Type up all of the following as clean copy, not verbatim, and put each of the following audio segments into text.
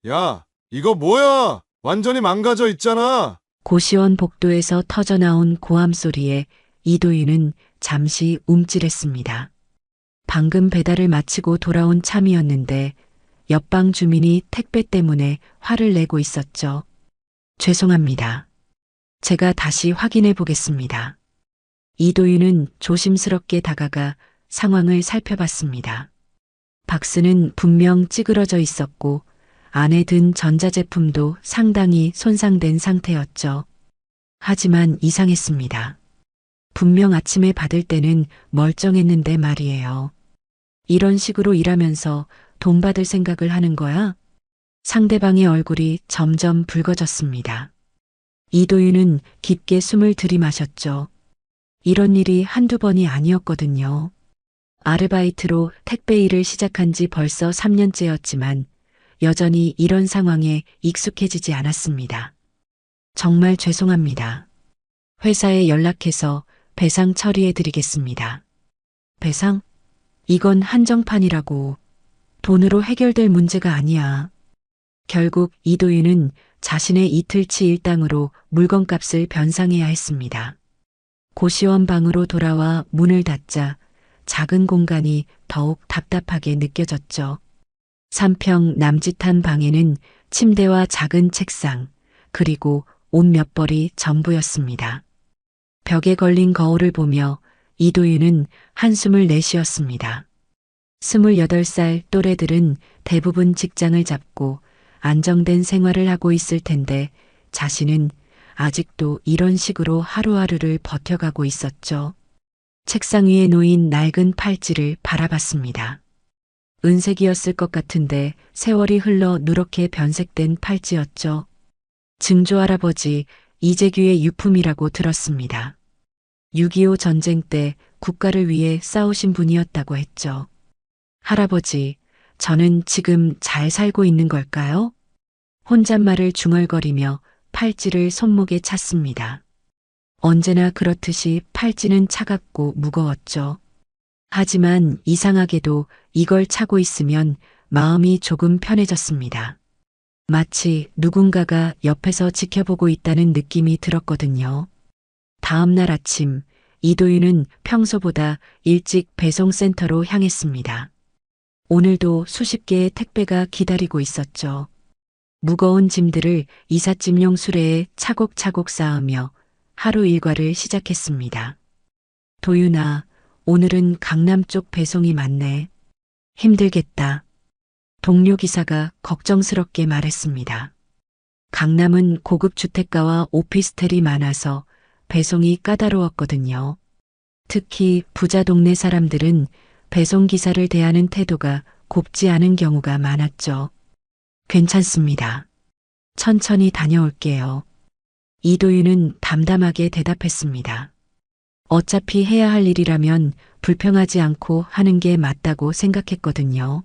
야, 이거 뭐야? 완전히 망가져 있잖아. 고시원 복도에서 터져나온 고함 소리에 이도윤은 잠시 움찔했습니다. 방금 배달을 마치고 돌아온 참이었는데 옆방 주민이 택배 때문에 화를 내고 있었죠. 죄송합니다. 제가 다시 확인해 보겠습니다. 이도윤은 조심스럽게 다가가 상황을 살펴봤습니다. 박스는 분명 찌그러져 있었고 안에 든 전자제품도 상당히 손상된 상태였죠. 하지만 이상했습니다. 분명 아침에 받을 때는 멀쩡했는데 말이에요. 이런 식으로 일하면서 돈 받을 생각을 하는 거야? 상대방의 얼굴이 점점 붉어졌습니다. 이도윤은 깊게 숨을 들이마셨죠. 이런 일이 한두 번이 아니었거든요. 아르바이트로 택배 일을 시작한 지 벌써 3년째였지만 여전히 이런 상황에 익숙해지지 않았습니다. 정말 죄송합니다. 회사에 연락해서 배상 처리해 드리겠습니다. 배상? 이건 한정판이라고. 돈으로 해결될 문제가 아니야. 결국 이도윤은 자신의 이틀치 일당으로 물건값을 변상해야 했습니다. 고시원 방으로 돌아와 문을 닫자 작은 공간이 더욱 답답하게 느껴졌죠. 3평 남짓한 방에는 침대와 작은 책상, 그리고 옷 몇 벌이 전부였습니다. 벽에 걸린 거울을 보며 이도윤은 한숨을 내쉬었습니다. 28살 또래들은 대부분 직장을 잡고 안정된 생활을 하고 있을 텐데 자신은 아직도 이런 식으로 하루하루를 버텨가고 있었죠. 책상 위에 놓인 낡은 팔찌를 바라봤습니다. 은색이었을 것 같은데 세월이 흘러 누렇게 변색된 팔찌였죠. 증조 할아버지 이재규의 유품이라고 들었습니다. 6.25 전쟁 때 국가를 위해 싸우신 분이었다고 했죠. 할아버지, 저는 지금 잘 살고 있는 걸까요? 혼잣말을 중얼거리며 팔찌를 손목에 찼습니다. 언제나 그렇듯이 팔찌는 차갑고 무거웠죠. 하지만 이상하게도 이걸 차고 있으면 마음이 조금 편해졌습니다. 마치 누군가가 옆에서 지켜보고 있다는 느낌이 들었거든요. 다음 날 아침, 이도윤은 평소보다 일찍 배송센터로 향했습니다. 오늘도 수십 개의 택배가 기다리고 있었죠. 무거운 짐들을 이삿짐용 수레에 차곡차곡 쌓으며 하루 일과를 시작했습니다. 도윤아, 오늘은 강남 쪽 배송이 많네. 힘들겠다. 동료 기사가 걱정스럽게 말했습니다. 강남은 고급 주택가와 오피스텔이 많아서 배송이 까다로웠거든요. 특히 부자 동네 사람들은 배송 기사를 대하는 태도가 곱지 않은 경우가 많았죠. 괜찮습니다. 천천히 다녀올게요. 이도윤은 담담하게 대답했습니다. 어차피 해야 할 일이라면 불평하지 않고 하는 게 맞다고 생각했거든요.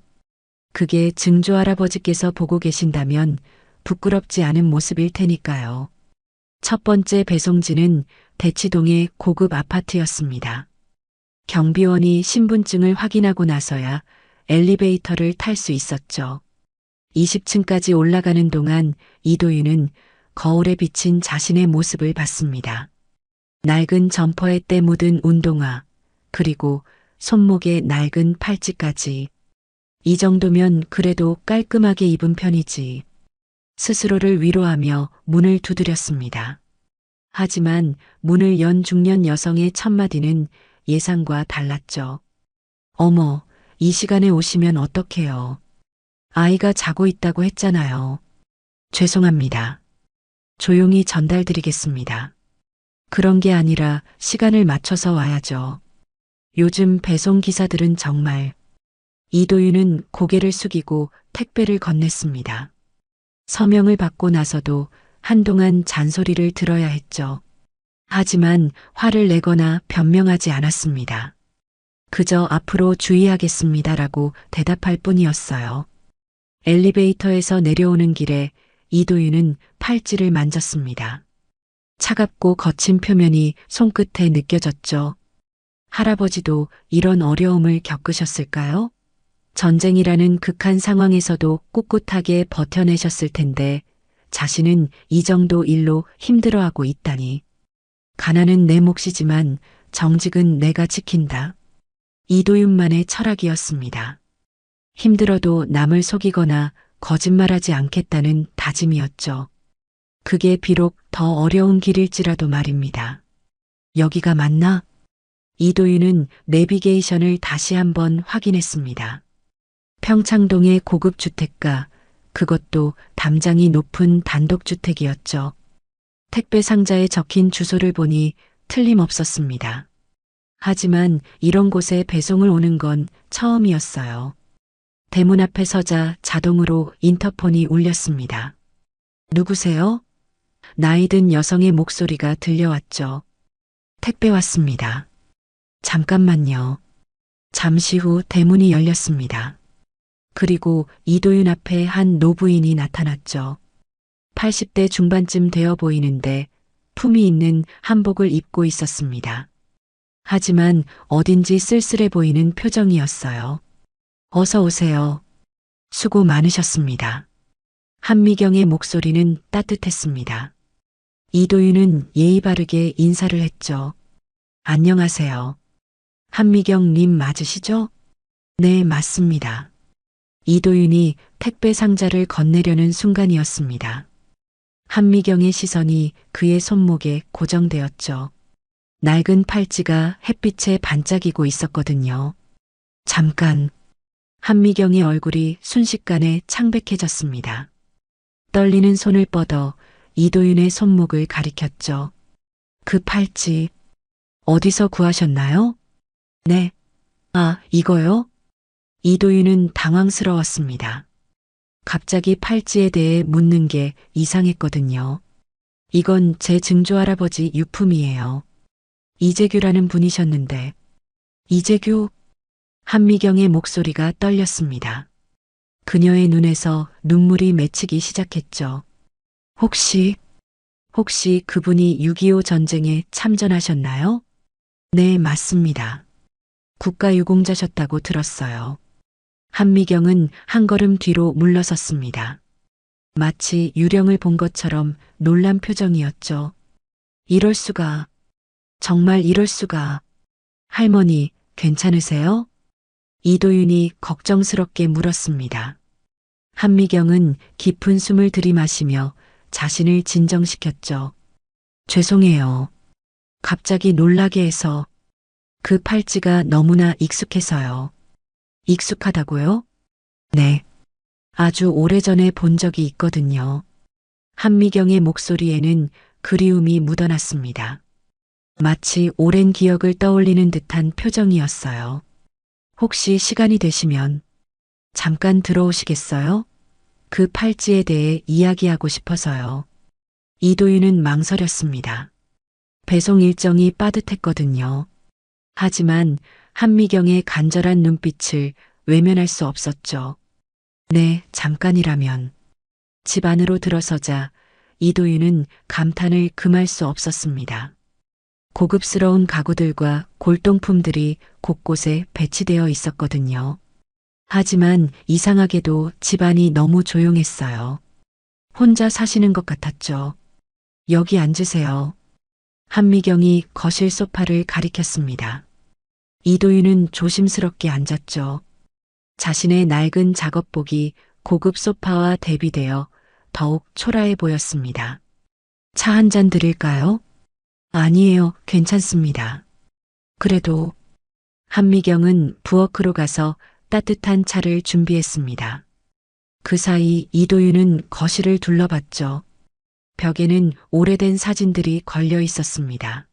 그게 증조 할아버지께서 보고 계신다면 부끄럽지 않은 모습일 테니까요. 첫 번째 배송지는 대치동의 고급 아파트였습니다. 경비원이 신분증을 확인하고 나서야 엘리베이터를 탈 수 있었죠. 20층까지 올라가는 동안 이도윤은 거울에 비친 자신의 모습을 봤습니다. 낡은 점퍼에 때 묻은 운동화, 그리고 손목에 낡은 팔찌까지. 이 정도면 그래도 깔끔하게 입은 편이지. 스스로를 위로하며 문을 두드렸습니다. 하지만 문을 연 중년 여성의 첫마디는 예상과 달랐죠. 어머, 이 시간에 오시면 어떡해요. 아이가 자고 있다고 했잖아요. 죄송합니다. 조용히 전달드리겠습니다. 그런 게 아니라 시간을 맞춰서 와야죠. 요즘 배송 기사들은 정말. 이도윤은 고개를 숙이고 택배를 건넸습니다. 서명을 받고 나서도 한동안 잔소리를 들어야 했죠. 하지만 화를 내거나 변명하지 않았습니다. 그저 앞으로 주의하겠습니다라고 대답할 뿐이었어요. 엘리베이터에서 내려오는 길에 이도윤은 팔찌를 만졌습니다. 차갑고 거친 표면이 손끝에 느껴졌죠. 할아버지도 이런 어려움을 겪으셨을까요? 전쟁이라는 극한 상황에서도 꿋꿋하게 버텨내셨을 텐데 자신은 이 정도 일로 힘들어하고 있다니. 가난은 내 몫이지만 정직은 내가 지킨다. 이도윤만의 철학이었습니다. 힘들어도 남을 속이거나 거짓말하지 않겠다는 다짐이었죠. 그게 비록 더 어려운 길일지라도 말입니다. 여기가 맞나? 이도윤은 내비게이션을 다시 한번 확인했습니다. 평창동의 고급 주택가, 그것도 담장이 높은 단독주택이었죠. 택배 상자에 적힌 주소를 보니 틀림없었습니다. 하지만 이런 곳에 배송을 오는 건 처음이었어요. 대문 앞에 서자 자동으로 인터폰이 울렸습니다. 누구세요? 나이든 여성의 목소리가 들려왔죠. 택배 왔습니다. 잠깐만요. 잠시 후 대문이 열렸습니다. 그리고 이도윤 앞에 한 노부인이 나타났죠. 80대 중반쯤 되어 보이는데 품위 있는 한복을 입고 있었습니다. 하지만 어딘지 쓸쓸해 보이는 표정이었어요. 어서 오세요. 수고 많으셨습니다. 한미경의 목소리는 따뜻했습니다. 이도윤은 예의 바르게 인사를 했죠. 안녕하세요. 한미경님 맞으시죠? 네, 맞습니다. 이도윤이 택배 상자를 건네려는 순간이었습니다. 한미경의 시선이 그의 손목에 고정되었죠. 낡은 팔찌가 햇빛에 반짝이고 있었거든요. 잠깐. 한미경의 얼굴이 순식간에 창백해졌습니다. 떨리는 손을 뻗어 이도윤의 손목을 가리켰죠. 그 팔찌, 어디서 구하셨나요? 네. 아, 이거요? 이도윤은 당황스러웠습니다. 갑자기 팔찌에 대해 묻는 게 이상했거든요. 이건 제 증조할아버지 유품이에요. 이재규라는 분이셨는데. 이재규? 한미경의 목소리가 떨렸습니다. 그녀의 눈에서 눈물이 맺히기 시작했죠. 혹시 그분이 6.25 전쟁에 참전하셨나요? 네, 맞습니다. 국가유공자셨다고 들었어요. 한미경은 한 걸음 뒤로 물러섰습니다. 마치 유령을 본 것처럼 놀란 표정이었죠. 이럴 수가, 정말 이럴 수가. 할머니, 괜찮으세요? 이도윤이 걱정스럽게 물었습니다. 한미경은 깊은 숨을 들이마시며 자신을 진정시켰죠. 죄송해요. 갑자기 놀라게 해서. 그 팔찌가 너무나 익숙해서요. 익숙하다고요? 네. 아주 오래전에 본 적이 있거든요. 한미경의 목소리에는 그리움이 묻어났습니다. 마치 오랜 기억을 떠올리는 듯한 표정이었어요. 혹시 시간이 되시면 잠깐 들어오시겠어요? 그 팔찌에 대해 이야기하고 싶어서요. 이도윤은 망설였습니다. 배송 일정이 빠듯했거든요. 하지만 한미경의 간절한 눈빛을 외면할 수 없었죠. 네, 잠깐이라면. 집 안으로 들어서자 이도윤은 감탄을 금할 수 없었습니다. 고급스러운 가구들과 골동품들이 곳곳에 배치되어 있었거든요. 하지만 이상하게도 집안이 너무 조용했어요. 혼자 사시는 것 같았죠. 여기 앉으세요. 한미경이 거실 소파를 가리켰습니다. 이도윤은 조심스럽게 앉았죠. 자신의 낡은 작업복이 고급 소파와 대비되어 더욱 초라해 보였습니다. 차 한 잔 드릴까요? 아니에요, 괜찮습니다. 그래도 한미경은 부엌으로 가서 따뜻한 차를 준비했습니다. 그 사이 이도윤은 거실을 둘러봤죠. 벽에는 오래된 사진들이 걸려 있었습니다.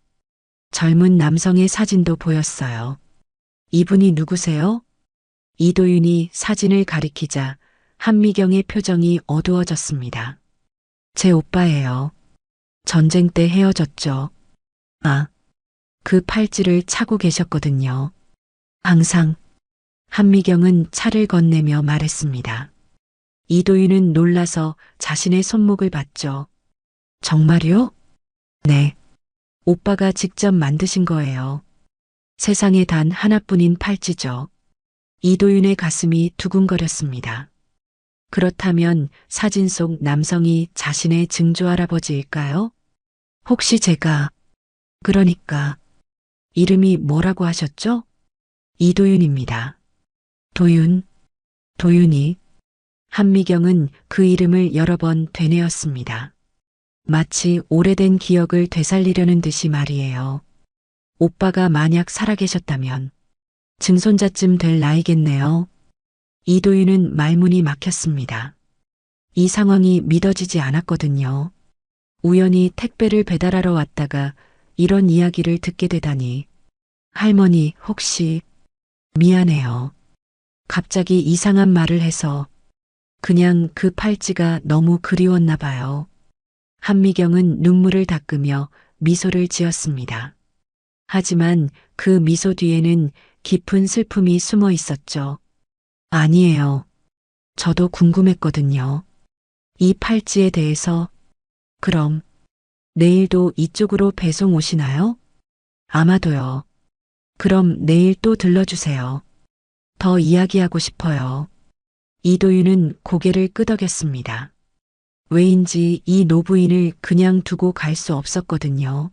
젊은 남성의 사진도 보였어요. 이분이 누구세요? 이도윤이 사진을 가리키자 한미경의 표정이 어두워졌습니다. 제 오빠예요. 전쟁 때 헤어졌죠. 아, 그 팔찌를 차고 계셨거든요. 항상. 한미경은 차를 건네며 말했습니다. 이도윤은 놀라서 자신의 손목을 봤죠. 정말요? 네. 오빠가 직접 만드신 거예요. 세상에 단 하나뿐인 팔찌죠. 이도윤의 가슴이 두근거렸습니다. 그렇다면 사진 속 남성이 자신의 증조할아버지일까요? 혹시 제가, 그러니까, 이름이 뭐라고 하셨죠? 이도윤입니다. 도윤, 도윤이. 한미경은 그 이름을 여러 번 되뇌었습니다. 마치 오래된 기억을 되살리려는 듯이 말이에요. 오빠가 만약 살아계셨다면 증손자쯤 될 나이겠네요. 이도윤은 말문이 막혔습니다. 이 상황이 믿어지지 않았거든요. 우연히 택배를 배달하러 왔다가 이런 이야기를 듣게 되다니. 할머니, 혹시 미안해요. 갑자기 이상한 말을 해서 그냥 그 팔찌가 너무 그리웠나 봐요. 한미경은 눈물을 닦으며 미소를 지었습니다. 하지만 그 미소 뒤에는 깊은 슬픔이 숨어 있었죠. 아니에요. 저도 궁금했거든요. 이 팔찌에 대해서. 그럼 내일도 이쪽으로 배송 오시나요? 아마도요. 그럼 내일 또 들러주세요. 더 이야기하고 싶어요. 이도윤은 고개를 끄덕였습니다. 왜인지 이 노부인을 그냥 두고 갈 수 없었거든요.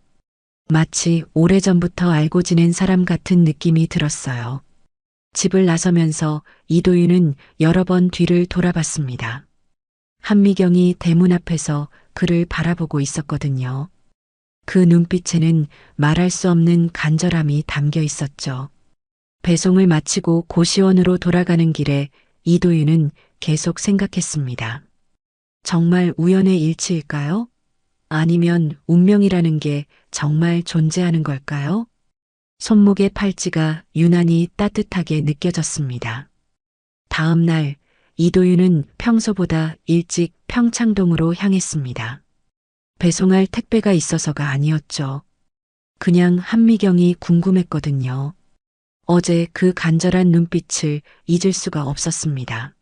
마치 오래전부터 알고 지낸 사람 같은 느낌이 들었어요. 집을 나서면서 이도윤은 여러 번 뒤를 돌아봤습니다. 한미경이 대문 앞에서 그를 바라보고 있었거든요. 그 눈빛에는 말할 수 없는 간절함이 담겨 있었죠. 배송을 마치고 고시원으로 돌아가는 길에 이도윤은 계속 생각했습니다. 정말 우연의 일치일까요? 아니면 운명이라는 게 정말 존재하는 걸까요? 손목의 팔찌가 유난히 따뜻하게 느껴졌습니다. 다음 날 이도윤은 평소보다 일찍 평창동으로 향했습니다. 배송할 택배가 있어서가 아니었죠. 그냥 한미경이 궁금했거든요. 어제 그 간절한 눈빛을 잊을 수가 없었습니다.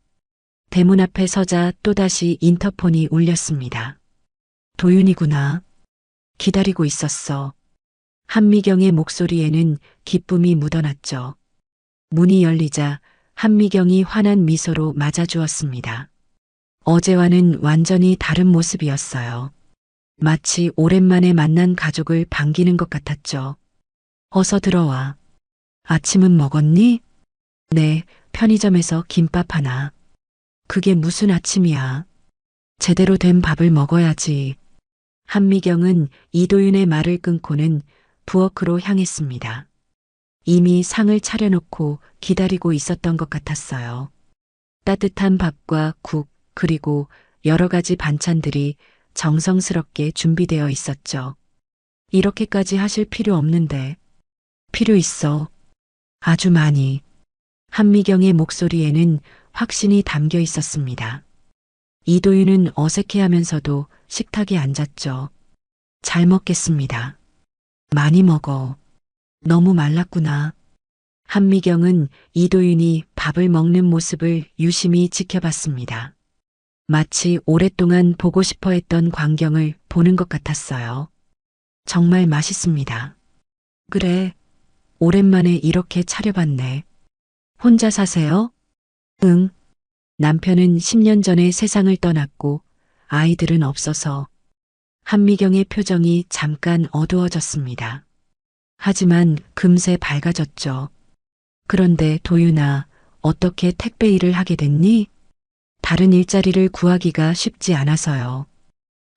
대문 앞에 서자 또다시 인터폰이 울렸습니다. 도윤이구나. 기다리고 있었어. 한미경의 목소리에는 기쁨이 묻어났죠. 문이 열리자 한미경이 환한 미소로 맞아주었습니다. 어제와는 완전히 다른 모습이었어요. 마치 오랜만에 만난 가족을 반기는 것 같았죠. 어서 들어와. 아침은 먹었니? 네, 편의점에서 김밥 하나. 그게 무슨 아침이야. 제대로 된 밥을 먹어야지. 한미경은 이도윤의 말을 끊고는 부엌으로 향했습니다. 이미 상을 차려놓고 기다리고 있었던 것 같았어요. 따뜻한 밥과 국, 그리고 여러 가지 반찬들이 정성스럽게 준비되어 있었죠. 이렇게까지 하실 필요 없는데. 필요 있어. 아주 많이. 한미경의 목소리에는 확신이 담겨 있었습니다. 이도윤은 어색해하면서도 식탁에 앉았죠. 잘 먹겠습니다. 많이 먹어. 너무 말랐구나. 한미경은 이도윤이 밥을 먹는 모습을 유심히 지켜봤습니다. 마치 오랫동안 보고 싶어 했던 광경을 보는 것 같았어요. 정말 맛있습니다. 그래. 오랜만에 이렇게 차려봤네. 혼자 사세요? 응. 남편은 10년 전에 세상을 떠났고 아이들은 없어서. 한미경의 표정이 잠깐 어두워졌습니다. 하지만 금세 밝아졌죠. 그런데 도윤아, 어떻게 택배 일을 하게 됐니? 다른 일자리를 구하기가 쉽지 않아서요.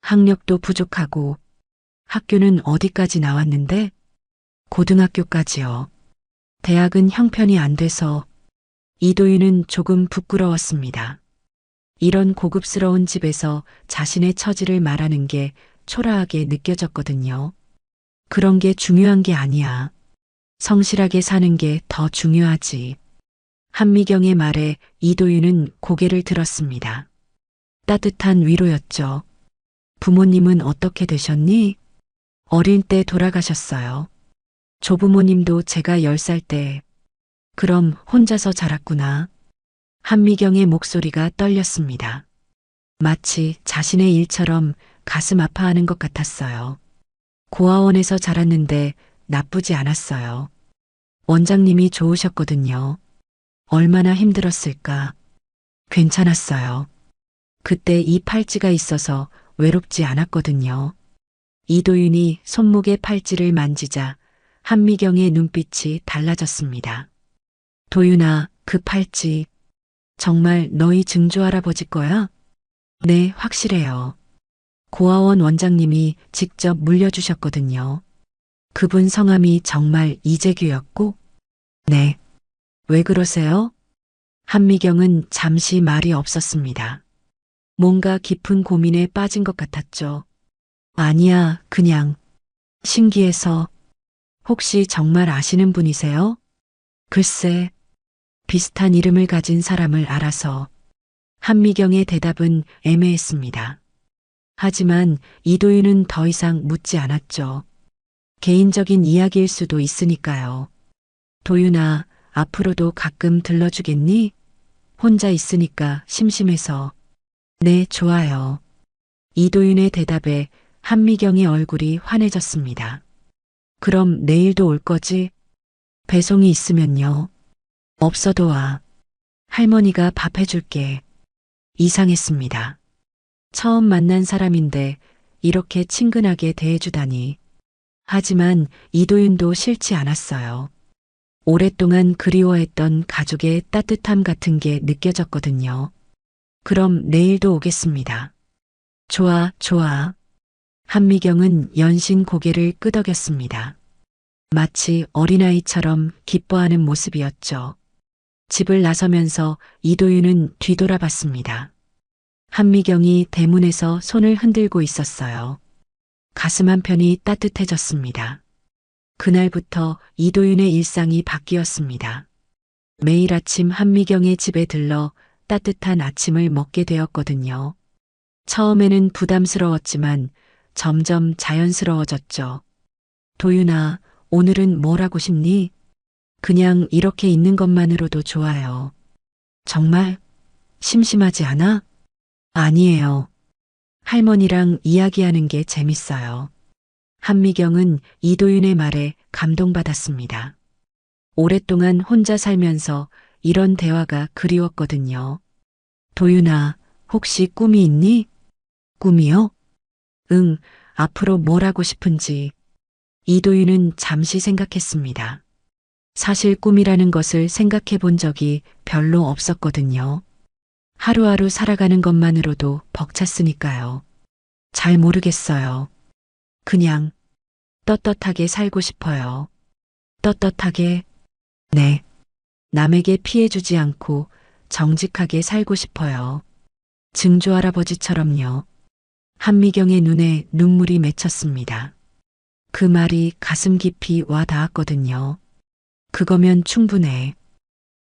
학력도 부족하고. 학교는 어디까지 나왔는데? 고등학교까지요. 대학은 형편이 안 돼서. 이도윤은 조금 부끄러웠습니다. 이런 고급스러운 집에서 자신의 처지를 말하는 게 초라하게 느껴졌거든요. 그런 게 중요한 게 아니야. 성실하게 사는 게 더 중요하지. 한미경의 말에 이도윤은 고개를 들었습니다. 따뜻한 위로였죠. 부모님은 어떻게 되셨니? 어릴 때 돌아가셨어요. 조부모님도 제가 10살 때. 그럼 혼자서 자랐구나. 한미경의 목소리가 떨렸습니다. 마치 자신의 일처럼 가슴 아파하는 것 같았어요. 고아원에서 자랐는데 나쁘지 않았어요. 원장님이 좋으셨거든요. 얼마나 힘들었을까. 괜찮았어요. 그때 이 팔찌가 있어서 외롭지 않았거든요. 이도윤이 손목의 팔찌를 만지자 한미경의 눈빛이 달라졌습니다. 도윤아, 그 팔찌 정말 너희 증조 할아버지 거야? 네, 확실해요. 고아원 원장님이 직접 물려주셨거든요. 그분 성함이 정말 이재규였고? 네. 왜 그러세요? 한미경은 잠시 말이 없었습니다. 뭔가 깊은 고민에 빠진 것 같았죠. 아니야, 그냥 신기해서. 혹시 정말 아시는 분이세요? 글쎄, 비슷한 이름을 가진 사람을 알아서. 한미경의 대답은 애매했습니다. 하지만 이도윤은 더 이상 묻지 않았죠. 개인적인 이야기일 수도 있으니까요. 도윤아, 앞으로도 가끔 들러주겠니? 혼자 있으니까 심심해서. 네, 좋아요. 이도윤의 대답에 한미경의 얼굴이 환해졌습니다. 그럼 내일도 올 거지? 배송이 있으면요. 없어도 와. 할머니가 밥 해줄게. 이상했습니다. 처음 만난 사람인데 이렇게 친근하게 대해주다니. 하지만 이도윤도 싫지 않았어요. 오랫동안 그리워했던 가족의 따뜻함 같은 게 느껴졌거든요. 그럼 내일도 오겠습니다. 좋아, 좋아. 한미경은 연신 고개를 끄덕였습니다. 마치 어린아이처럼 기뻐하는 모습이었죠. 집을 나서면서 이도윤은 뒤돌아봤습니다. 한미경이 대문에서 손을 흔들고 있었어요. 가슴 한편이 따뜻해졌습니다. 그날부터 이도윤의 일상이 바뀌었습니다. 매일 아침 한미경의 집에 들러 따뜻한 아침을 먹게 되었거든요. 처음에는 부담스러웠지만 점점 자연스러워졌죠. 도윤아, 오늘은 뭘 하고 싶니? 그냥 이렇게 있는 것만으로도 좋아요. 정말 심심하지 않아? 아니에요. 할머니랑 이야기하는 게 재밌어요. 한미경은 이도윤의 말에 감동받았습니다. 오랫동안 혼자 살면서 이런 대화가 그리웠거든요. 도윤아, 혹시 꿈이 있니? 꿈이요? 응, 앞으로 뭘 하고 싶은지. 이도윤은 잠시 생각했습니다. 사실 꿈이라는 것을 생각해 본 적이 별로 없었거든요. 하루하루 살아가는 것만으로도 벅찼으니까요. 잘 모르겠어요. 그냥 떳떳하게 살고 싶어요. 떳떳하게? 네. 남에게 피해주지 않고 정직하게 살고 싶어요. 증조 할아버지처럼요. 한미경의 눈에 눈물이 맺혔습니다. 그 말이 가슴 깊이 와 닿았거든요. 그거면 충분해.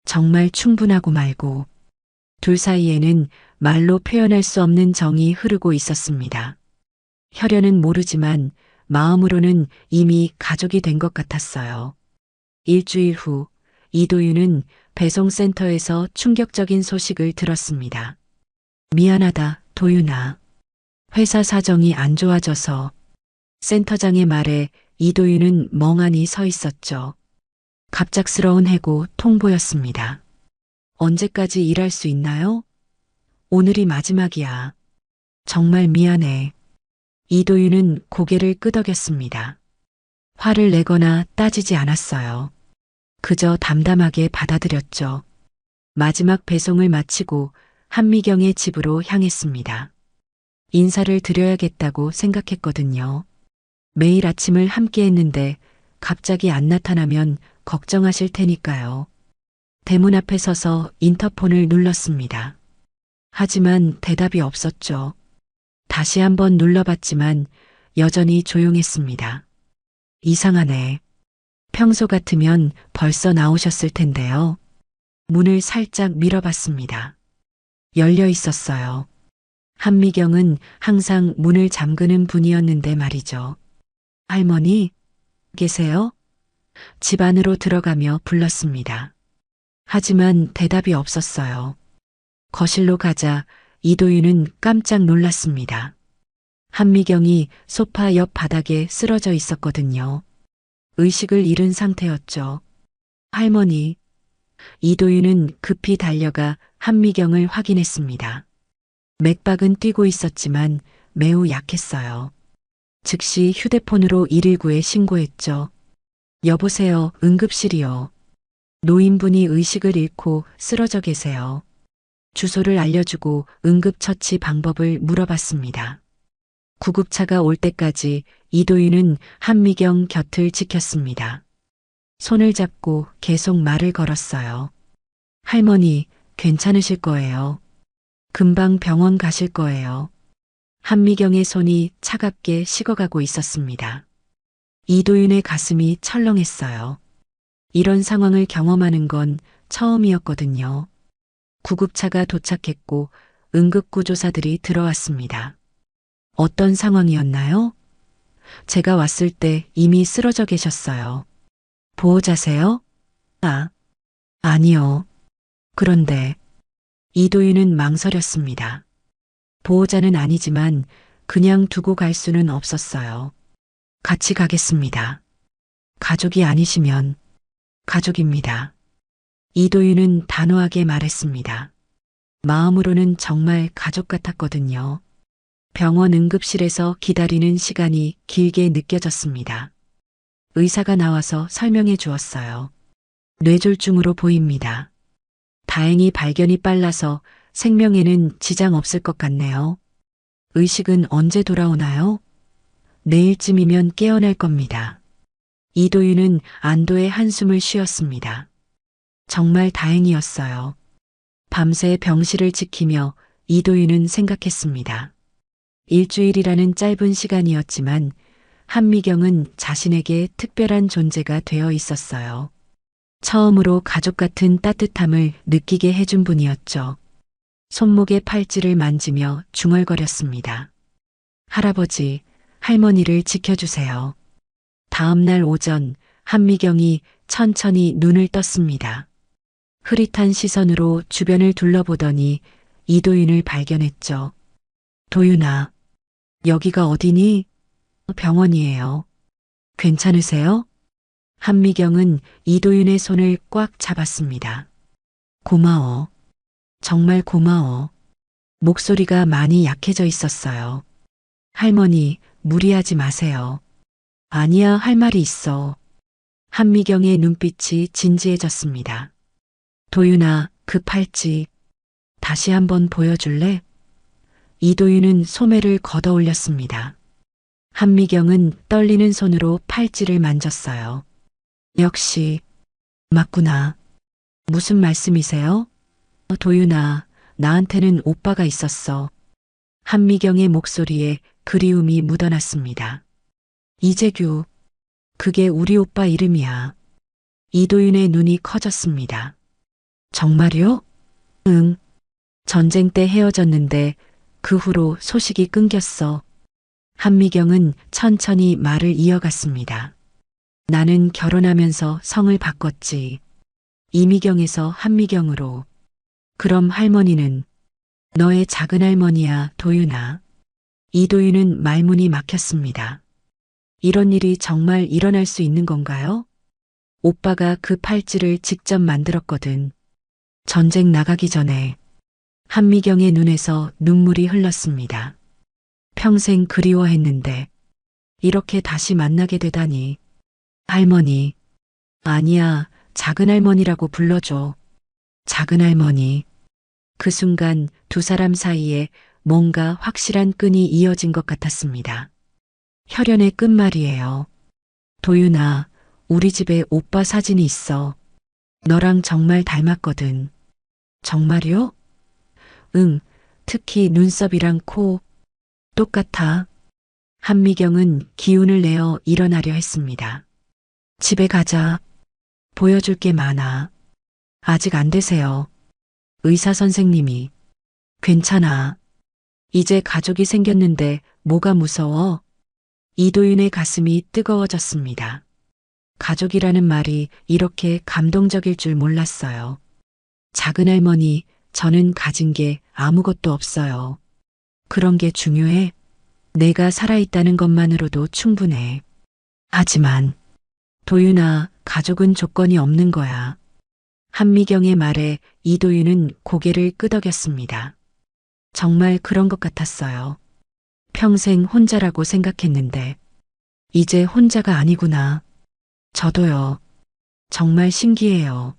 정말 충분하고 말고. 둘 사이에는 말로 표현할 수 없는 정이 흐르고 있었습니다. 혈연은 모르지만 마음으로는 이미 가족이 된 것 같았어요. 일주일 후 이도윤은 배송센터에서 충격적인 소식을 들었습니다. 미안하다, 도윤아. 회사 사정이 안 좋아져서. 센터장의 말에 이도윤은 멍하니 서 있었죠. 갑작스러운 해고 통보였습니다. 언제까지 일할 수 있나요? 오늘이 마지막이야. 정말 미안해. 이도윤은 고개를 끄덕였습니다. 화를 내거나 따지지 않았어요. 그저 담담하게 받아들였죠. 마지막 배송을 마치고 한미경의 집으로 향했습니다. 인사를 드려야겠다고 생각했거든요. 매일 아침을 함께 했는데 갑자기 안 나타나면 걱정하실 테니까요. 대문 앞에 서서 인터폰을 눌렀습니다. 하지만 대답이 없었죠. 다시 한번 눌러봤지만 여전히 조용했습니다. 이상하네. 평소 같으면 벌써 나오셨을 텐데요. 문을 살짝 밀어봤습니다. 열려 있었어요. 한미경은 항상 문을 잠그는 분이었는데 말이죠. 할머니, 계세요? 집 안으로 들어가며 불렀습니다. 하지만 대답이 없었어요. 거실로 가자 이도윤은 깜짝 놀랐습니다. 한미경이 소파 옆 바닥에 쓰러져 있었거든요. 의식을 잃은 상태였죠. 할머니, 이도윤은 급히 달려가 한미경을 확인했습니다. 맥박은 뛰고 있었지만 매우 약했어요. 즉시 휴대폰으로 119에 신고했죠. 여보세요, 응급실이요. 노인분이 의식을 잃고 쓰러져 계세요. 주소를 알려주고 응급처치 방법을 물어봤습니다. 구급차가 올 때까지 이도윤은 한미경 곁을 지켰습니다. 손을 잡고 계속 말을 걸었어요. 할머니, 괜찮으실 거예요. 금방 병원 가실 거예요. 한미경의 손이 차갑게 식어가고 있었습니다. 이도윤의 가슴이 철렁했어요. 이런 상황을 경험하는 건 처음이었거든요. 구급차가 도착했고 응급구조사들이 들어왔습니다. 어떤 상황이었나요? 제가 왔을 때 이미 쓰러져 계셨어요. 보호자세요? 아니요. 그런데 이도윤은 망설였습니다. 보호자는 아니지만 그냥 두고 갈 수는 없었어요. 같이 가겠습니다. 가족이 아니시면 가족입니다. 이도윤은 단호하게 말했습니다. 마음으로는 정말 가족 같았거든요. 병원 응급실에서 기다리는 시간이 길게 느껴졌습니다. 의사가 나와서 설명해 주었어요. 뇌졸중으로 보입니다. 다행히 발견이 빨라서 생명에는 지장 없을 것 같네요. 의식은 언제 돌아오나요? 내일쯤이면 깨어날 겁니다. 이도윤은 안도의 한숨을 쉬었습니다. 정말 다행이었어요. 밤새 병실을 지키며 이도윤은 생각했습니다. 일주일이라는 짧은 시간이었지만 한미경은 자신에게 특별한 존재가 되어 있었어요. 처음으로 가족 같은 따뜻함을 느끼게 해준 분이었죠. 손목에 팔찌를 만지며 중얼거렸습니다. 할아버지, 할머니를 지켜주세요. 다음 날 오전 한미경이 천천히 눈을 떴습니다. 흐릿한 시선으로 주변을 둘러보더니 이도윤을 발견했죠. 도윤아, 여기가 어디니? 병원이에요. 괜찮으세요? 한미경은 이도윤의 손을 꽉 잡았습니다. 고마워. 정말 고마워. 목소리가 많이 약해져 있었어요. 할머니, 무리하지 마세요. 아니야, 할 말이 있어. 한미경의 눈빛이 진지해졌습니다. 도윤아, 그 팔찌 다시 한번 보여줄래? 이도윤은 소매를 걷어 올렸습니다. 한미경은 떨리는 손으로 팔찌를 만졌어요. 역시 맞구나. 무슨 말씀이세요? 도윤아, 나한테는 오빠가 있었어. 한미경의 목소리에 그리움이 묻어났습니다. 이재규, 그게 우리 오빠 이름이야. 이도윤의 눈이 커졌습니다. 정말요? 응. 전쟁 때 헤어졌는데 그 후로 소식이 끊겼어. 한미경은 천천히 말을 이어갔습니다. 나는 결혼하면서 성을 바꿨지. 이미경에서 한미경으로. 그럼 할머니는 너의 작은할머니야, 도윤아. 이도윤은 말문이 막혔습니다. 이런 일이 정말 일어날 수 있는 건가요? 오빠가 그 팔찌를 직접 만들었거든. 전쟁 나가기 전에. 한미경의 눈에서 눈물이 흘렀습니다. 평생 그리워했는데 이렇게 다시 만나게 되다니. 할머니. 아니야, 작은할머니라고 불러줘. 작은할머니. 그 순간 두 사람 사이에 뭔가 확실한 끈이 이어진 것 같았습니다. 혈연의 끝말이에요. 도윤아, 우리 집에 오빠 사진이 있어. 너랑 정말 닮았거든. 정말요? 응, 특히 눈썹이랑 코. 똑같아. 한미경은 기운을 내어 일어나려 했습니다. 집에 가자. 보여줄 게 많아. 아직 안 되세요. 의사 선생님이. 괜찮아. 이제 가족이 생겼는데 뭐가 무서워? 이도윤의 가슴이 뜨거워졌습니다. 가족이라는 말이 이렇게 감동적일 줄 몰랐어요. 작은할머니, 저는 가진 게 아무것도 없어요. 그런 게 중요해? 내가 살아있다는 것만으로도 충분해. 하지만, 도윤아, 가족은 조건이 없는 거야. 한미경의 말에 이도윤은 고개를 끄덕였습니다. 정말 그런 것 같았어요. 평생 혼자라고 생각했는데, 이제 혼자가 아니구나. 저도요. 정말 신기해요.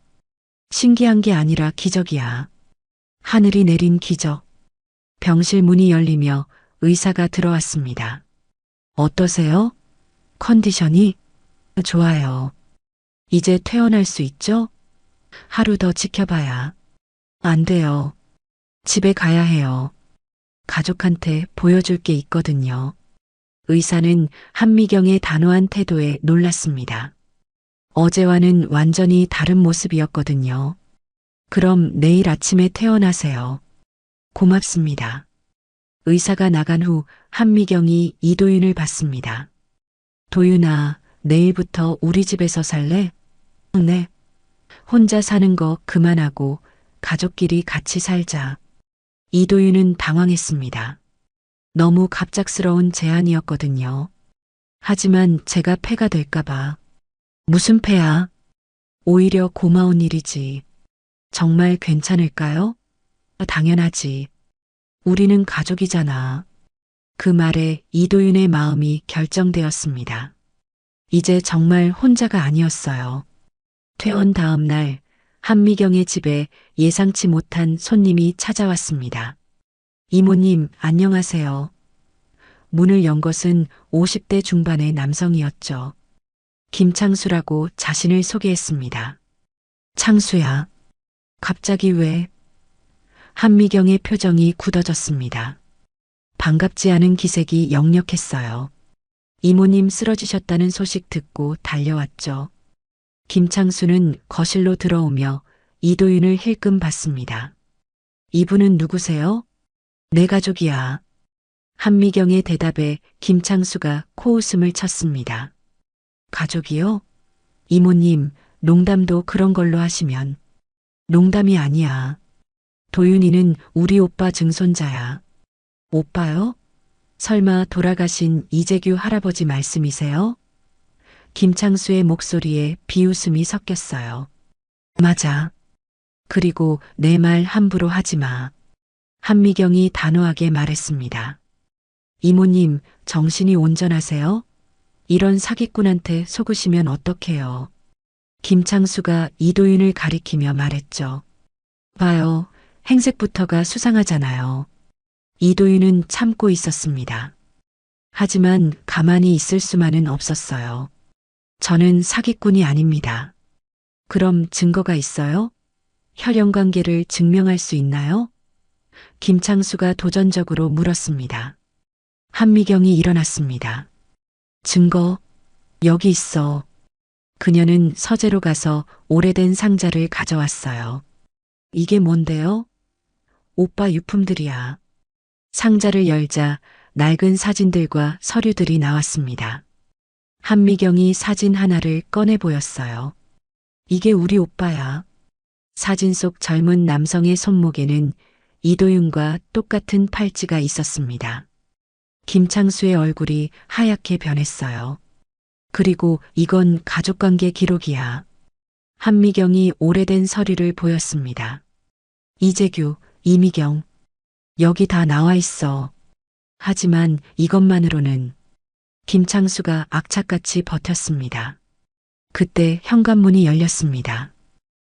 신기한 게 아니라 기적이야. 하늘이 내린 기적. 병실 문이 열리며 의사가 들어왔습니다. 어떠세요? 컨디션이? 좋아요. 이제 퇴원할 수 있죠? 하루 더 지켜봐야. 안 돼요. 집에 가야 해요. 가족한테 보여줄 게 있거든요. 의사는 한미경의 단호한 태도에 놀랐습니다. 어제와는 완전히 다른 모습이었거든요. 그럼 내일 아침에 퇴원하세요. 고맙습니다. 의사가 나간 후 한미경이 이도윤을 봤습니다. 도윤아, 내일부터 우리 집에서 살래? 네. 혼자 사는 거 그만하고 가족끼리 같이 살자. 이도윤은 당황했습니다. 너무 갑작스러운 제안이었거든요. 하지만 제가 폐가 될까봐. 무슨 폐야? 오히려 고마운 일이지. 정말 괜찮을까요? 당연하지. 우리는 가족이잖아. 그 말에 이도윤의 마음이 결정되었습니다. 이제 정말 혼자가 아니었어요. 퇴원 다음 날 한미경의 집에 예상치 못한 손님이 찾아왔습니다. 이모님, 안녕하세요. 문을 연 것은 50대 중반의 남성이었죠. 김창수라고 자신을 소개했습니다. 창수야. 갑자기 왜? 한미경의 표정이 굳어졌습니다. 반갑지 않은 기색이 역력했어요. 이모님 쓰러지셨다는 소식 듣고 달려왔죠. 김창수는 거실로 들어오며 이도윤을 힐끔 봤습니다. 이분은 누구세요? 내 가족이야. 한미경의 대답에 김창수가 코웃음을 쳤습니다. 가족이요? 이모님, 농담도 그런 걸로 하시면. 농담이 아니야. 도윤이는 우리 오빠 증손자야. 오빠요? 설마 돌아가신 이재규 할아버지 말씀이세요? 김창수의 목소리에 비웃음이 섞였어요. 맞아. 그리고 내 말 함부로 하지 마. 한미경이 단호하게 말했습니다. 이모님, 정신이 온전하세요? 이런 사기꾼한테 속으시면 어떡해요? 김창수가 이도윤을 가리키며 말했죠. 봐요, 행색부터가 수상하잖아요. 이도윤은 참고 있었습니다. 하지만 가만히 있을 수만은 없었어요. 저는 사기꾼이 아닙니다. 그럼 증거가 있어요? 혈연 관계를 증명할 수 있나요? 김창수가 도전적으로 물었습니다. 한미경이 일어났습니다. 증거, 여기 있어. 그녀는 서재로 가서 오래된 상자를 가져왔어요. 이게 뭔데요? 오빠 유품들이야. 상자를 열자 낡은 사진들과 서류들이 나왔습니다. 한미경이 사진 하나를 꺼내 보였어요. 이게 우리 오빠야. 사진 속 젊은 남성의 손목에는 이도윤과 똑같은 팔찌가 있었습니다. 김창수의 얼굴이 하얗게 변했어요. 그리고 이건 가족관계 기록이야. 한미경이 오래된 서류를 보였습니다. 이재규, 이미경, 여기 다 나와 있어. 하지만 이것만으로는 김창수가 악착같이 버텼습니다. 그때 현관문이 열렸습니다.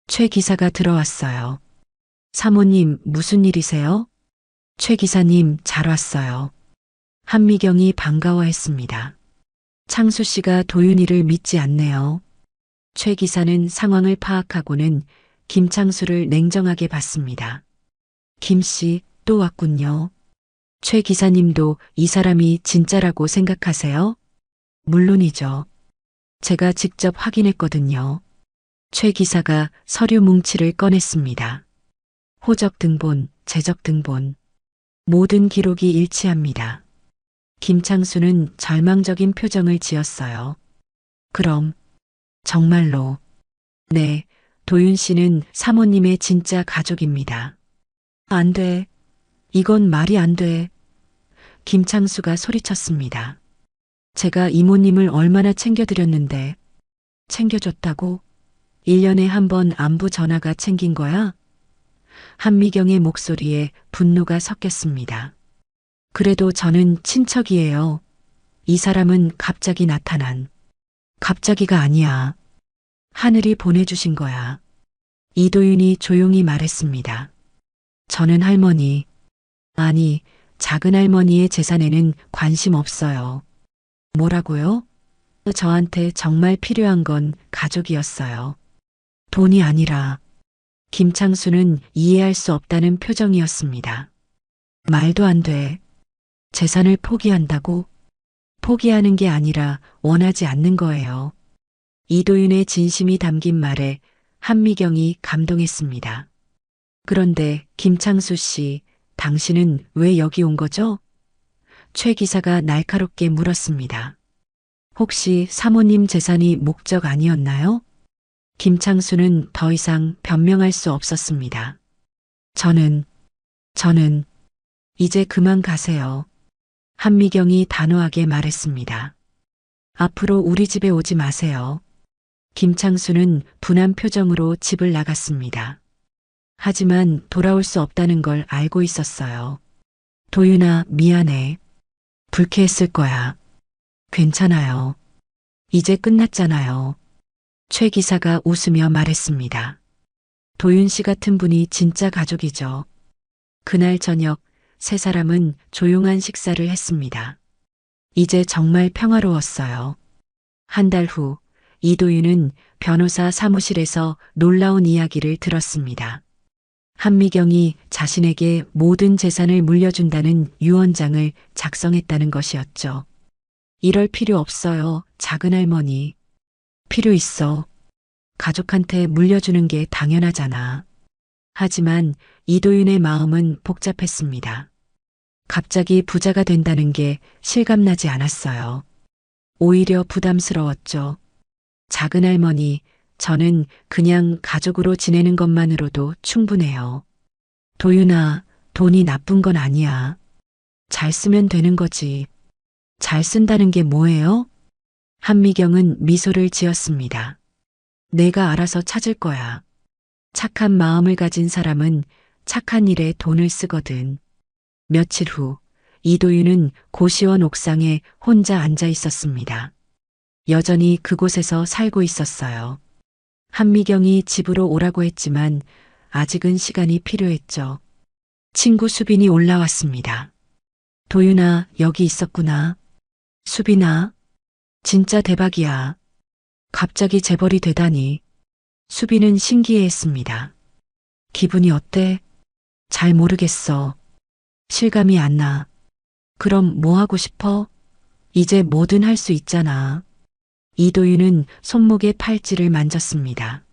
최 기사가 들어왔어요. 사모님, 무슨 일이세요? 최 기사님, 잘 왔어요. 한미경이 반가워했습니다. 창수 씨가 도윤이를 믿지 않네요. 최 기사는 상황을 파악하고는 김창수를 냉정하게 봤습니다. 김 씨, 또 왔군요. 최 기사님도 이 사람이 진짜라고 생각하세요? 물론이죠. 제가 직접 확인했거든요. 최 기사가 서류 뭉치를 꺼냈습니다. 호적 등본, 재적 등본. 모든 기록이 일치합니다. 김창수는 절망적인 표정을 지었어요. 그럼, 정말로. 네, 도윤 씨는 사모님의 진짜 가족입니다. 안 돼. 이건 말이 안 돼. 김창수가 소리쳤습니다. 제가 이모님을 얼마나 챙겨드렸는데. 챙겨줬다고? 1년에 한 번 안부 전화가 챙긴 거야? 한미경의 목소리에 분노가 섞였습니다. 그래도 저는 친척이에요. 이 사람은 갑자기 나타난. 갑자기가 아니야. 하늘이 보내주신 거야. 이도윤이 조용히 말했습니다. 저는 할머니, 아니, 작은 할머니의 재산에는 관심 없어요. 뭐라고요? 저한테 정말 필요한 건 가족이었어요. 돈이 아니라. 김창수는 이해할 수 없다는 표정이었습니다. 말도 안 돼. 재산을 포기한다고? 포기하는 게 아니라 원하지 않는 거예요. 이도윤의 진심이 담긴 말에 한미경이 감동했습니다. 그런데 김창수 씨, 당신은 왜 여기 온 거죠? 최 기사가 날카롭게 물었습니다. 혹시 사모님 재산이 목적 아니었나요? 김창수는 더 이상 변명할 수 없었습니다. 저는 이제 그만 가세요. 한미경이 단호하게 말했습니다. 앞으로 우리 집에 오지 마세요. 김창수는 분한 표정으로 집을 나갔습니다. 하지만 돌아올 수 없다는 걸 알고 있었어요. 도윤아, 미안해. 불쾌했을 거야. 괜찮아요. 이제 끝났잖아요. 최 기사가 웃으며 말했습니다. 도윤 씨 같은 분이 진짜 가족이죠. 그날 저녁 세 사람은 조용한 식사를 했습니다. 이제 정말 평화로웠어요. 한 달 후 이도윤은 변호사 사무실에서 놀라운 이야기를 들었습니다. 한미경이 자신에게 모든 재산을 물려준다는 유언장을 작성했다는 것이었죠. 이럴 필요 없어요, 작은 할머니. 필요 있어. 가족한테 물려주는 게 당연하잖아. 하지만 이도윤의 마음은 복잡했습니다. 갑자기 부자가 된다는 게 실감나지 않았어요. 오히려 부담스러웠죠. 작은 할머니, 저는 그냥 가족으로 지내는 것만으로도 충분해요. 도윤아, 돈이 나쁜 건 아니야. 잘 쓰면 되는 거지. 잘 쓴다는 게 뭐예요? 한미경은 미소를 지었습니다. 내가 알아서 찾을 거야. 착한 마음을 가진 사람은 착한 일에 돈을 쓰거든. 며칠 후 이도윤은 고시원 옥상에 혼자 앉아 있었습니다. 여전히 그곳에서 살고 있었어요. 한미경이 집으로 오라고 했지만 아직은 시간이 필요했죠. 친구 수빈이 올라왔습니다. 도윤아, 여기 있었구나. 수빈아, 진짜 대박이야. 갑자기 재벌이 되다니. 수빈은 신기해했습니다. 기분이 어때? 잘 모르겠어. 실감이 안 나. 그럼 뭐 하고 싶어? 이제 뭐든 할 수 있잖아. 이도윤은 손목에 팔찌를 만졌습니다.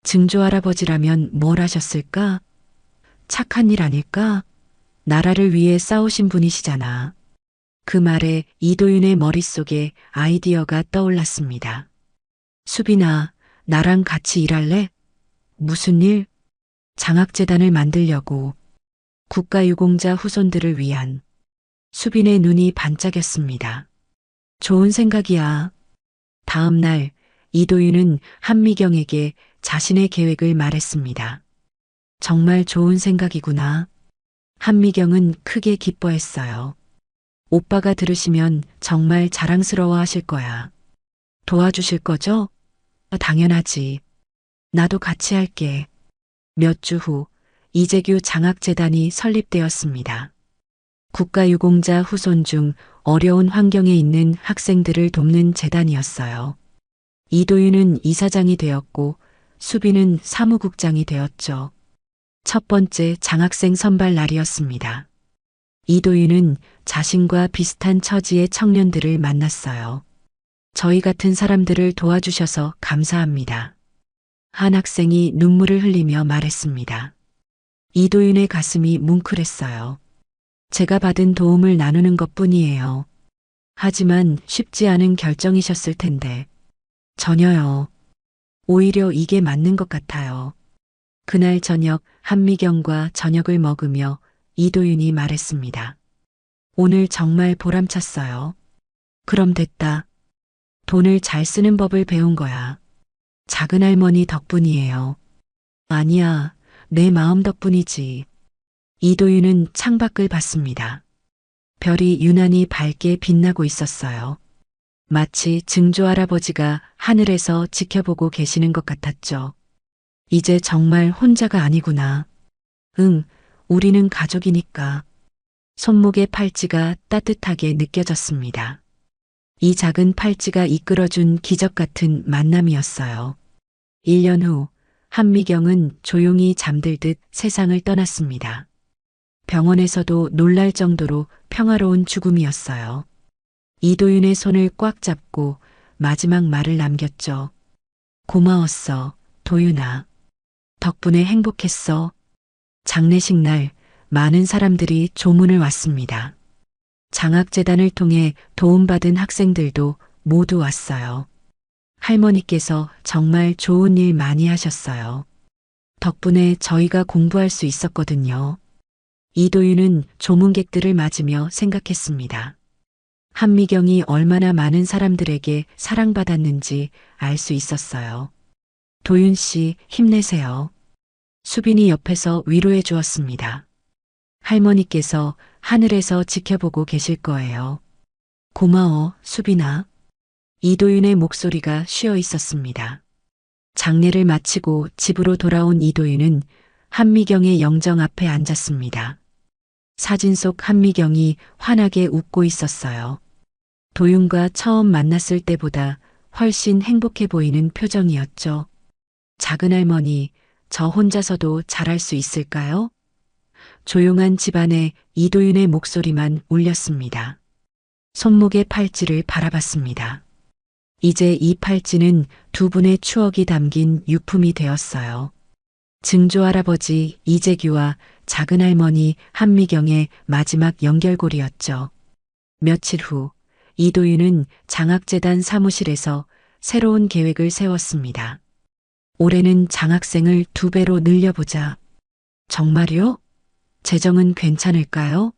증조 할아버지라면 뭘 하셨을까? 착한 일 아닐까? 나라를 위해 싸우신 분이시잖아. 그 말에 이도윤의 머릿속에 아이디어가 떠올랐습니다. 수빈아, 나랑 같이 일할래? 무슨 일? 장학재단을 만들려고. 국가유공자 후손들을 위한. 수빈의 눈이 반짝였습니다. 좋은 생각이야. 다음 날 이도윤은 한미경에게 자신의 계획을 말했습니다. 정말 좋은 생각이구나. 한미경은 크게 기뻐했어요. 오빠가 들으시면 정말 자랑스러워 하실 거야. 도와주실 거죠? 당연하지. 나도 같이 할게. 몇 주 후 이재규 장학재단이 설립되었습니다. 국가유공자 후손 중 어려운 환경에 있는 학생들을 돕는 재단이었어요. 이도윤은 이사장이 되었고 수빈은 사무국장이 되었죠. 첫 번째 장학생 선발 날이었습니다. 이도윤은 자신과 비슷한 처지의 청년들을 만났어요. 저희 같은 사람들을 도와주셔서 감사합니다. 한 학생이 눈물을 흘리며 말했습니다. 이도윤의 가슴이 뭉클했어요. 제가 받은 도움을 나누는 것뿐이에요. 하지만 쉽지 않은 결정이셨을 텐데. 전혀요. 오히려 이게 맞는 것 같아요. 그날 저녁 한미경과 저녁을 먹으며 이도윤이 말했습니다. 오늘 정말 보람찼어요. 그럼 됐다. 돈을 잘 쓰는 법을 배운 거야. 작은 할머니 덕분이에요. 아니야, 내 마음 덕분이지. 이도윤은 창밖을 봤습니다. 별이 유난히 밝게 빛나고 있었어요. 마치 증조 할아버지가 하늘에서 지켜보고 계시는 것 같았죠. 이제 정말 혼자가 아니구나. 응, 우리는 가족이니까. 손목의 팔찌가 따뜻하게 느껴졌습니다. 이 작은 팔찌가 이끌어준 기적 같은 만남이었어요. 1년 후, 한미경은 조용히 잠들듯 세상을 떠났습니다. 병원에서도 놀랄 정도로 평화로운 죽음이었어요. 이도윤의 손을 꽉 잡고 마지막 말을 남겼죠. 고마웠어, 도윤아. 덕분에 행복했어. 장례식 날 많은 사람들이 조문을 왔습니다. 장학재단을 통해 도움받은 학생들도 모두 왔어요. 할머니께서 정말 좋은 일 많이 하셨어요. 덕분에 저희가 공부할 수 있었거든요. 이도윤은 조문객들을 맞으며 생각했습니다. 한미경이 얼마나 많은 사람들에게 사랑받았는지 알 수 있었어요. 도윤 씨, 힘내세요. 수빈이 옆에서 위로해 주었습니다. 할머니께서 하늘에서 지켜보고 계실 거예요. 고마워, 수빈아. 이도윤의 목소리가 쉬어 있었습니다. 장례를 마치고 집으로 돌아온 이도윤은 한미경의 영정 앞에 앉았습니다. 사진 속 한미경이 환하게 웃고 있었어요. 도윤과 처음 만났을 때보다 훨씬 행복해 보이는 표정이었죠. 작은 할머니, 저 혼자서도 잘할 수 있을까요? 조용한 집안에 이도윤의 목소리만 울렸습니다. 손목의 팔찌를 바라봤습니다. 이제 이 팔찌는 두 분의 추억이 담긴 유품이 되었어요. 증조 할아버지 이재규와 작은 할머니 한미경의 마지막 연결고리였죠. 며칠 후 이도윤은 장학재단 사무실에서 새로운 계획을 세웠습니다. 올해는 장학생을 2배로 늘려보자. 정말요? 재정은 괜찮을까요?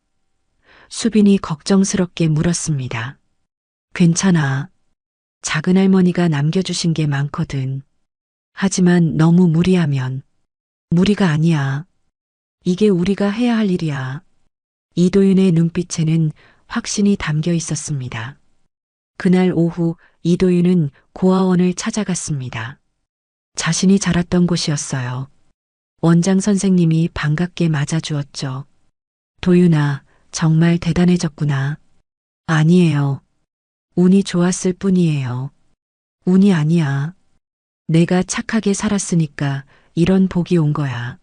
수빈이 걱정스럽게 물었습니다. 괜찮아. 작은 할머니가 남겨주신 게 많거든. 하지만 너무 무리하면 무리가 아니야. 이게 우리가 해야 할 일이야. 이도윤의 눈빛에는 확신이 담겨 있었습니다. 그날 오후 이도윤은 고아원을 찾아갔습니다. 자신이 자랐던 곳이었어요. 원장 선생님이 반갑게 맞아주었죠. 도윤아, 정말 대단해졌구나. 아니에요. 운이 좋았을 뿐이에요. 운이 아니야. 내가 착하게 살았으니까 이런 복이 온 거야.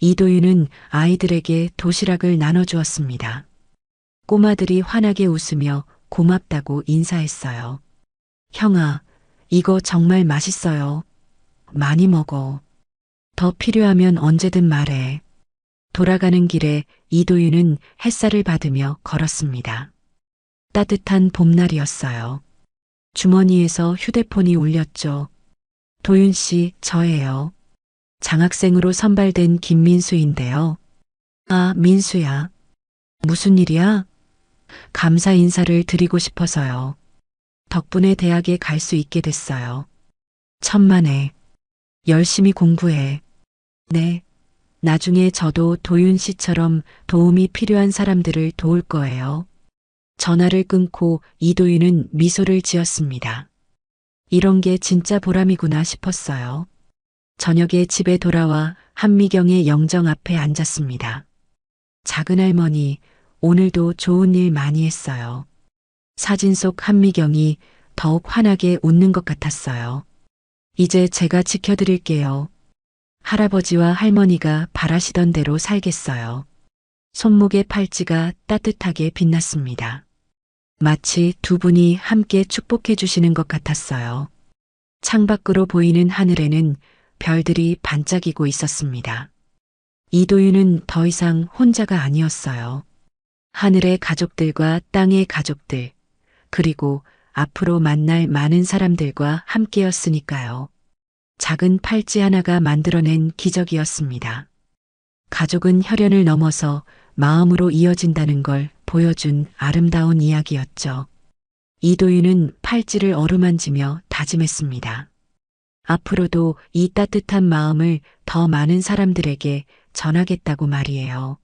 이도윤은 아이들에게 도시락을 나눠주었습니다. 꼬마들이 환하게 웃으며 고맙다고 인사했어요. 형아, 이거 정말 맛있어요. 많이 먹어. 더 필요하면 언제든 말해. 돌아가는 길에 이도윤은 햇살을 받으며 걸었습니다. 따뜻한 봄날이었어요. 주머니에서 휴대폰이 울렸죠. 도윤 씨, 저예요. 장학생으로 선발된 김민수인데요. 아, 민수야. 무슨 일이야? 감사 인사를 드리고 싶어서요. 덕분에 대학에 갈 수 있게 됐어요. 천만에. 열심히 공부해. 네. 나중에 저도 도윤 씨처럼 도움이 필요한 사람들을 도울 거예요. 전화를 끊고 이도윤은 미소를 지었습니다. 이런 게 진짜 보람이구나 싶었어요. 저녁에 집에 돌아와 한미경의 영정 앞에 앉았습니다. 작은 할머니, 오늘도 좋은 일 많이 했어요. 사진 속 한미경이 더욱 환하게 웃는 것 같았어요. 이제 제가 지켜드릴게요. 할아버지와 할머니가 바라시던 대로 살겠어요. 손목의 팔찌가 따뜻하게 빛났습니다. 마치 두 분이 함께 축복해 주시는 것 같았어요. 창밖으로 보이는 하늘에는 별들이 반짝이고 있었습니다. 이도윤은 더 이상 혼자가 아니었어요. 하늘의 가족들과 땅의 가족들, 그리고 앞으로 만날 많은 사람들과 함께였으니까요. 작은 팔찌 하나가 만들어낸 기적이었습니다. 가족은 혈연을 넘어서 마음으로 이어진다는 걸 보여준 아름다운 이야기였죠. 이도윤은 팔찌를 어루만지며 다짐했습니다. 앞으로도 이 따뜻한 마음을 더 많은 사람들에게 전하겠다고 말이에요.